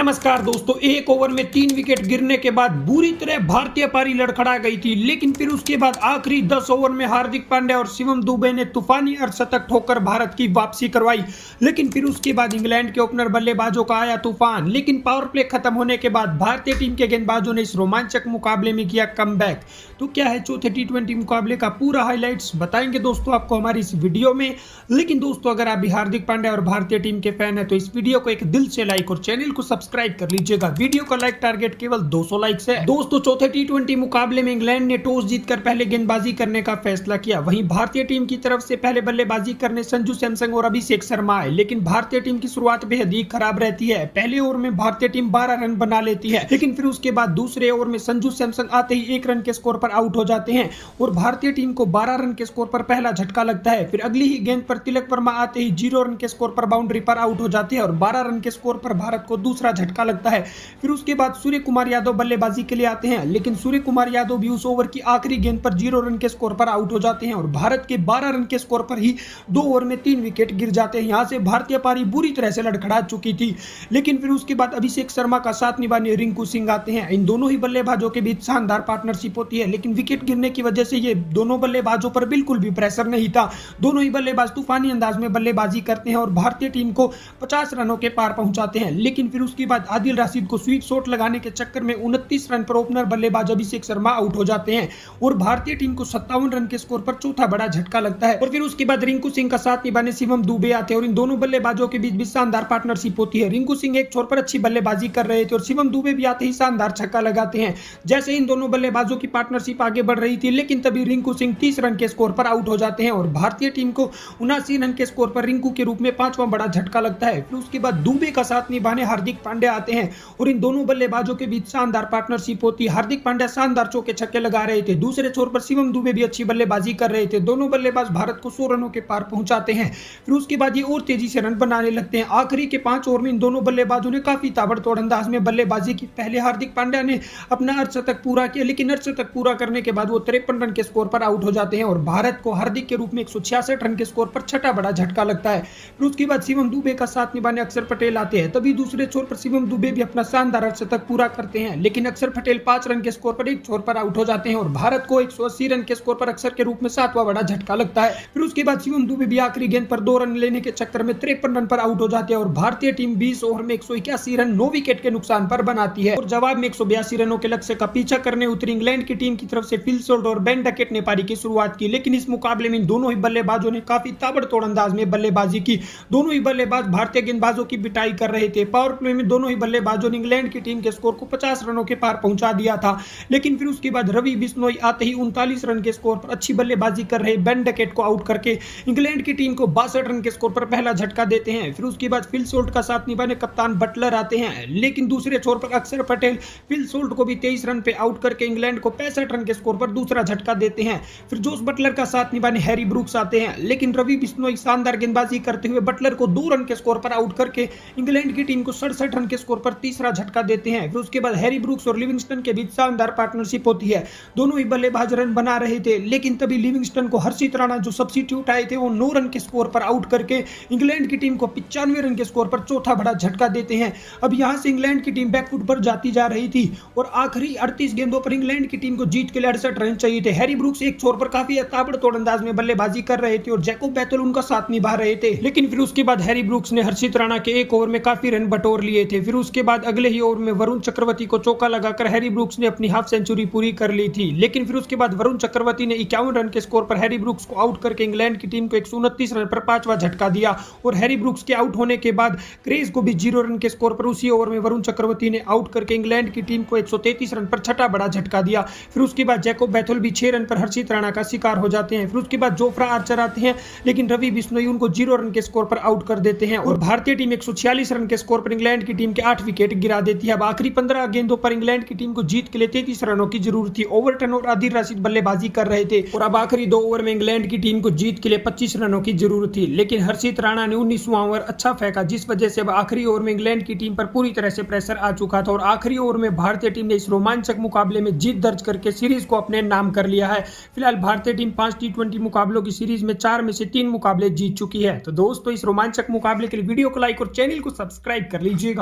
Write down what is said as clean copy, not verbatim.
नमस्कार दोस्तों, एक ओवर में 3 विकेट गिरने के बाद बुरी तरह भारतीय पारी लड़खड़ा गई थी, लेकिन फिर उसके बाद आखिरी 10 ओवर में हार्दिक पांड्या और शिवम दुबे ने तूफानी अर्धशतक ठोकर भारत की वापसी करवाई। लेकिन फिर उसके बाद इंग्लैंड के ओपनर बल्लेबाजों का आया तूफान, लेकिन पावर प्ले खत्म होने के बाद भारतीय टीम के गेंदबाजों ने इस रोमांचक मुकाबले में किया कमबैक। तो क्या है चौथे टी20 मुकाबले का पूरा हाईलाइट्स बताएंगे दोस्तों आपको हमारी इस वीडियो में। लेकिन दोस्तों, अगर आप भी हार्दिक पांड्या और भारतीय टीम के फैन है तो इस वीडियो को एक दिल से लाइक और चैनल को सब्सक्राइब कर लीजिएगा। वीडियो का लाइक टारगेट केवल 200 लाइक्स है। दोस्तों, चौथे टी20 मुकाबले में इंग्लैंड ने टॉस जीतकर पहले गेंदबाजी करने का फैसला किया। वहीं भारतीय टीम की तरफ से पहले बल्लेबाजी करने संजू सैमसन और अभिषेक शर्मा आए, लेकिन भारतीय टीम की शुरुआत बेहद ही खराब रहती है। पहले ओवर में भारतीय टीम 12 रन बना लेती है, लेकिन फिर उसके बाद दूसरे ओवर में संजू सैमसन आते ही 1 रन के स्कोर पर आउट हो जाते हैं और भारतीय टीम को 12 रन के स्कोर पर पहला झटका लगता है। फिर अगली ही गेंद पर तिलक वर्मा आते ही 0 रन के स्कोर पर बाउंड्री पर आउट हो जाते हैं और 12 रन के स्कोर पर भारत को दूसरा झटका लगता है। फिर उसके बाद सूर्य कुमार यादव बल्लेबाजी के लिए आते हैं, लेकिन सूर्य कुमार यादव भी उस ओवर की आखिरी गेंद पर 0 रन के स्कोर पर आउट हो जाते हैं और भारत के 12 रन के स्कोर पर ही 2 ओवर में 3 विकेट गिर जाते हैं। यहां से भारतीय पारी बुरी तरह से लड़खड़ा चुकी थी। लेकिन फिर उसके बाद अभिषेक शर्मा का साथ निभाने रिंकू सिंह आते हैं। इन दोनों ही बल्लेबाजों के बीच शानदार पार्टनरशिप होती है, लेकिन विकेट गिरने की वजह से ये दोनों बल्लेबाजों पर बिल्कुल भी प्रेशर नहीं था। दोनों ही बल्लेबाज तूफानी अंदाज में बल्लेबाजी करते हैं और भारतीय टीम को 50 रनों के पार पहुंचाते हैं। लेकिन फिर उसके बाद आदिल रशीद को स्वीप शॉट लगाने के चक्कर में 29 रन पर ओपनर बल्लेबाज अभिषेक शर्मा आउट हो जाते हैं और भारतीय टीम को 57 रन के स्कोर पर चौथा बड़ा झटका लगता है। और फिर उसके बाद रिंकू सिंह का साथ निभाने शिवम दुबे आते हैं और इन दोनों बल्लेबाजों के बीच भी शानदार पार्टनरशिप होती है। रिंकू सिंह एक छोर पर अच्छी बल्लेबाजी कर रहे थे और शिवम दुबे भी आते ही शानदार छक्का लगाते हैं। जैसे इन दोनों बल्लेबाजों की पार्टनरशिप आगे बढ़ रही थी, लेकिन तभी रिंकू सिंह 30 रन के स्कोर पर आउट हो जाते हैं और भारतीय टीम को 79 रन के स्कोर पर रिंकू के रूप में 5वां बड़ा झटका लगता है। फिर उसके बाद दुबे का साथ निभाने हार्दिक पांड्या आते हैं और इन दोनों बल्लेबाजों के बीच शानदार पार्टनरशिप होती है। हार्दिक पांड्या शानदार चौके छक्के लगा रहे थे, दूसरे छोर पर शिवम दुबे भी अच्छी बल्लेबाजी कर रहे थे। दोनों बल्लेबाज भारत को 100 रनों के पार पहुंचाते हैं। फिर उसके बाद ये और तेजी से रन बनाने लगते हैं। आखिरी के 5 ओवर में इन दोनों बल्लेबाजों ने काफी ताबड़तोड़ अंदाज में बल्लेबाजी की। पहले हार्दिक पांड्या ने अपना अर्धशतक पूरा किया, लेकिन अर्धशतक पूरा करने के बाद वो 53 रन के स्कोर पर आउट हो जाते हैं और भारत को हार्दिक के रूप में 166 रन के स्कोर पर छठा बड़ा झटका लगता है। फिर उसके बाद शिवम दुबे का साथ निभाने अक्षर पटेल आते हैं। तभी दूसरे छोर पर शिवम दुबे भी अपना शानदार अर्धशतक पूरा करते हैं, लेकिन अक्षर पटेल 5 रन के स्कोर पर एक छोर पर आउट हो जाते हैं और भारत को 180 रन के स्कोर पर अक्षर के रूप में 7वां बड़ा झटका लगता है। फिर उसके बाद शिवम दुबे भी आखिरी गेंद पर 2 रन लेने के चक्कर में 53 रन पर आउट हो जाते हैं और भारतीय टीम 20 ओवर में 181 रन 9 विकेट के नुकसान पर बनाती है और जवाब में 182 रनों के लक्ष्य का पीछा करने उतरी इंग्लैंड की टीम की तरफ से फिल सोल्ट और बेन डकेट ने पारी की शुरुआत की। लेकिन इस मुकाबले में दोनों ही बल्लेबाजों ने काफी ताबड़तोड़ अंदाज में बल्लेबाजी की। दोनों ही बल्लेबाज भारतीय गेंदबाजों की पिटाई कर रहे थे। पावर प्ले में दोनों ही बल्लेबाजों ने इंग्लैंड की टीम के स्कोर को 50 रनों के पार पहुंचा दिया था। लेकिन फिर उसके बाद रवि बिश्नोई आते ही 39 रन के स्कोर पर अच्छी बल्लेबाजी कर रहे बेन डकेट को आउट करके इंग्लैंड की टीम को 62 रन के स्कोर पर पहला झटका देते हैं। फिर उसके बाद फिल सोल्ट का साथ निभाने कप्तान बटलर आते हैं, लेकिन दूसरे छोर पर अक्षर पटेल फिल सोल्ट को भी 23 रन पे आउट करके इंग्लैंड को 65 रन के स्कोर पर दूसरा झटका देते हैं। फिर जोस बटलर का साथ निभाने हैरी ब्रूक्स आते हैं, लेकिन रवि बिश्नोई शानदार गेंदबाजी करते हुए बटलर को 2 रन के स्कोर पर आउट करके इंग्लैंड की टीम को 67 रन के स्कोर पर तीसरा झटका देते हैं। फिर उसके बाद हैरी ब्रूक्स और लिविंगस्टन के बीच शानदार पार्टनरशिप होती है। दोनों ही बल्लेबाज रन बना रहे थे, लेकिन तभी लिविंगस्टन को हर्षित राणा जो सब्स्टिट्यूट आए थे वो 9 रन के स्कोर पर आउट करके इंग्लैंड की टीम को 95 रन के स्कोर पर चौथा बड़ा झटका देते हैं। अब यहां से इंग्लैंड की टीम बैकफुट पर जाती जा रही थी और आखिरी 38 गेंदों पर इंग्लैंड की टीम को जीत के लिए 68 रन चाहिए थे। हैरी ब्रूक्स एक छोर पर काफी ताबड़तोड़ अंदाज में बल्लेबाजी कर रहे थे और जैकोब बैथल उनका साथ निभा रहे थे। लेकिन फिर उसके बाद हैरी ब्रूक्स ने हर्षित राणा के एक ओवर में काफी रन बटोर लिए थे। फिर उसके बाद अगले ही ओवर में वरुण चक्रवर्ती को चौका लगाकर हैरी ब्रूक्स ने अपनी हाफ सेंचुरी पूरी कर ली थी। लेकिन फिर उसके बाद वरुण चक्रवर्ती ने 51 रन के स्कोर पर हैरी ब्रूक्स को आउट करके इंग्लैंड की टीम को 129 रन पर 5वां झटका दिया और हैरी ब्रूक्स के आउट होने के बाद क्रेज को भी 0 रन के स्कोर पर उसी ओवर में वरुण चक्रवर्ती ने आउट करके इंग्लैंड की टीम को 133 रन पर छठा बड़ा झटका दिया। फिर उसके बाद जैकोब बैथल भी 6 रन पर हर्षित राणा का शिकार हो जाते हैं। फिर उसके बाद जोफ्रा आर्चर आते हैं, लेकिन रवि बिश्नोई उनको 0 रन के स्कोर पर आउट कर देते हैं और भारतीय टीम 146 रन के स्कोर पर इंग्लैंड की टीम के 8 विकेट गिरा देती है। अब आखिरी 15 गेंदों पर इंग्लैंड की टीम को जीत के लिए 33 रनों की जरूरत थी। ओवरटन और आदिल रशीद बल्लेबाजी कर रहे थे और अब आखिरी 2 ओवर में इंग्लैंड की टीम को जीत के लिए 25 रनों की जरूरत थी, लेकिन हर्षित राणा ने 19वां ओवर अच्छा फेंका, जिस वजह से अब आखिरी ओवर में इंग्लैंड की टीम पर पूरी तरह से प्रेशर आ चुका था और आखिरी ओवर में भारतीय टीम ने इस रोमांचक मुकाबले में जीत दर्ज करके सीरीज को अपने नाम कर लिया है। फिलहाल भारतीय टीम 5 टी20 मुकाबलों की सीरीज में 4 में से 3 मुकाबले जीत चुकी है। तो दोस्तों, इस रोमांचक मुकाबले के लिए वीडियो को लाइक और चैनल को सब्सक्राइब कर लीजिएगा।